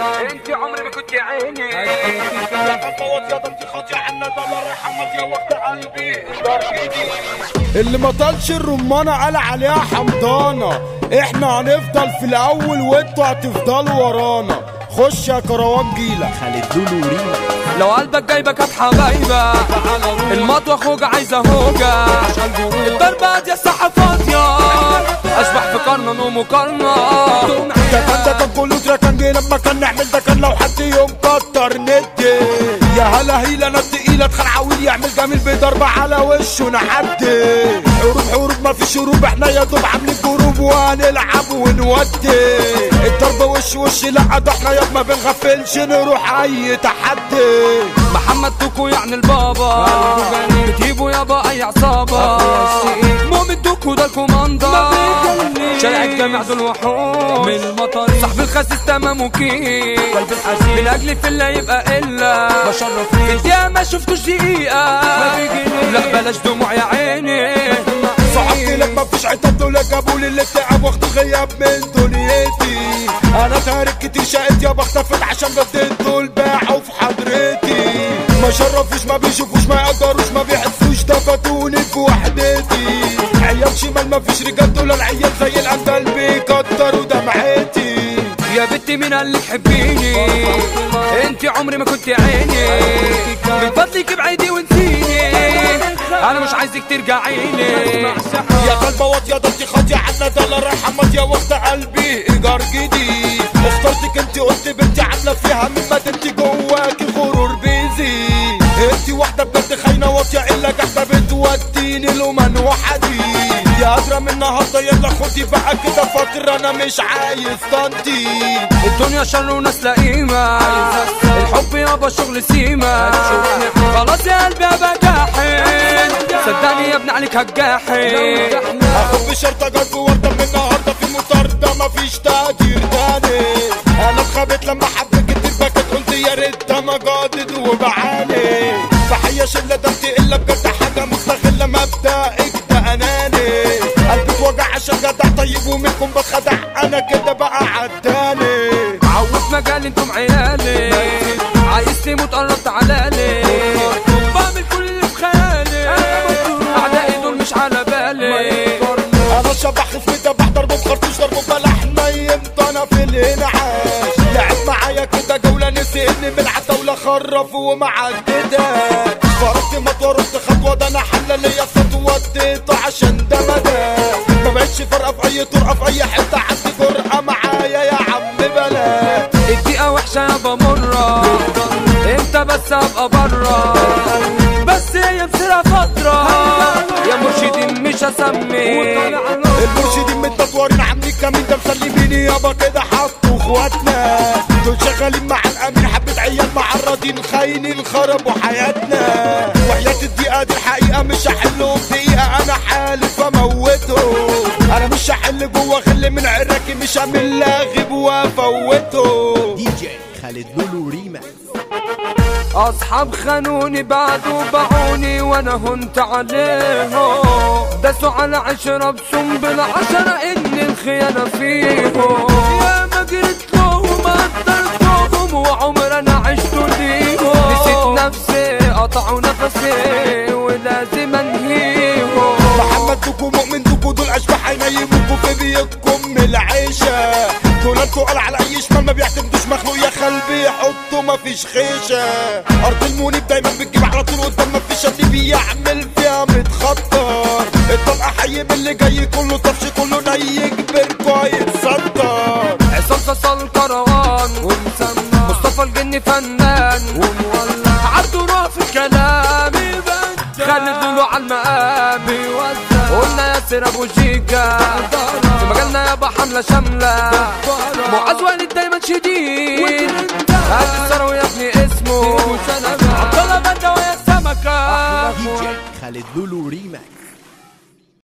انت عمري ما كنت عيني يا قلبي يا ضمتي خاطي عنا الله يرحمك يا وقت قلبي اللي ما طالش الرمانة قال عليها حمضانة. احنا هنفضل في الاول وانتوا هتفضلوا ورانا. خش يا كروان جيلة خالد لولو ريما. لو قلبك جايبك هات حبايبة المطوة خوجة عايزة هوجة الضربة دي الساحة فاضية اشبح في قرن ومقارنة. ده كان كله كان جه لما كان نعمل ده كان لو حد يوم كتر ندي. يا هلا هيلا انا تقيلة اتخان عويل يعمل جميل بضربة على وشه نحدي. حروب ما فيش هروب احنا يا دوب عاملين جروب وهنلعب ونودي. الضربة وش لا ده احنا يا ما بنغفلش نروح اي تحدي. محمد توكو يعني البابا بتجيبوا يابا اي عصابة. مؤمن توكو ده الكوماندا شارع الجامع دول وحوش من المطر صاحب الخسيس تمام وكيل من اجل في اللي يبقى الا بشرف في الدقيقة ما شفتوش دقيقة لا بلاش دموع يا عيني. صحبتي لك مفيش عتاب دول جابولي اللي تعب واخد غياب من دنيتي. انا تارك كتير شقيت يابا اختفت عشان بديت دول باعوا في حضرتي. ما شرفوش ما بيشوفوش ما يقدروش ما بيحسوش ده فاتوني في وحدتي. عيال شمال مفيش رجال دول العيال زي القندل بيكتروا دمعتي. يا بنتي مين قال لك حبيني انتي عمري ما كنت عيني من فضلك ابعدي وانسيني انا مش عايزك ترجعيني. يا قلبي واطيه ده انتي خاطيه عنا ده الله يرحمك يا وقت قلبي ايجار جديد. اخترتك انتي قلت بنتي عامله فيها مما انتي جواكي غرور بيزي. انتي واحده بجد خاينه واطيه الا جحده بتوديني لمن وحدي. يا قادرة من النهارده يلا خدي بقى كده فترة انا مش عايز طنطي. الدنيا شر وناس لا قيمة الحب يابا شغل سيما. خلاص يا قلبي ابقى جاحد صدقني يا ابني عليك هتجاحد. اخد بشرطة جد وردة من النهارده في مطاردة مفيش تقدير تاني. انا اتخبت لما حبيت كتير بكت قلت يا ريت ده ما جادد وبعاني. تحية شلة ده انتي الا بجد حاجة مستغلة مبدئك ده اناني. قلبي اتوجع عشان جدع طيب ومنكم بتخدع انا كده بقى عداني. عوض مجال انتم عيالي عايز تموت قربت علالي. بعمل كل اللي في خيالي اعدائي دول مش على بالي. انا شبح خصمي ده بحضر بخرطوش ضربه بلح نيمت انا في الانعاش. لعب معايا كده جولة نسي اني من العتاولة خرف ومعددة. فرقت مطوة رحت خطوة ده انا حلة ليا خطوة اديته عشان ده مدى. ما بقتش فارقة في اي طرقة في اي حتة عندي جرأة معايا يا عم بلا. الدقيقة وحشة يابا مرة انت بس ابقى برا بس هي بسرعة فترة يا مرشدين مش هسمي. المرشدين متطورين عاملين كمين ده مسلميني يابا كده حطوا اخواتنا. دول شغالين مع الامين حبة عيال معرضين خاينين خربوا حياتنا. وحياة الدقيقة دي الحقيقة مش هحلهم دقيقة انا حالف اموته. انا مش هحل جوه غل من عراكي مش هعمل لاغب وافوته. دي جي خالد لولو ريما. اصحاب خانوني بعدوا باعوني وانا هنت عليهم. داسوا على 10 بسنبل 10 ان الخيانة فيهم. يا ما جريت لهم قدرتهم وعمر انا عشت ليهم. نسيت نفسي قطعوا نفسي ولازم انهيهم. محمد دوكو مؤمن دوكو دول اشباح هينيموكوا في بيتكم من العيشة. دول انتوا قال على اي شمال ما بيعتمدوش مخلوق يا خلبي يحطوا مفيش خيشة. ارض المنيب دايما بتجيب على طول قدام مفيش اللي بيعمل فيها متخطر. الطلقة حي من اللي جاي كله طفش كله ني كبركوا هيتصدر. عصام صاصا الكروان ومسمى مصطفى الجني فنان ومولع عبده روح في الكلام خالد لولو على المقام قلنا ياسر ابو جيجا في مجالنا يابا حملة شاملة. معاذ والد دايما شديد قد الثروة يا ابني اسمه عبد الله بندة ويا السمكة. دي جي خالد لولو ريما.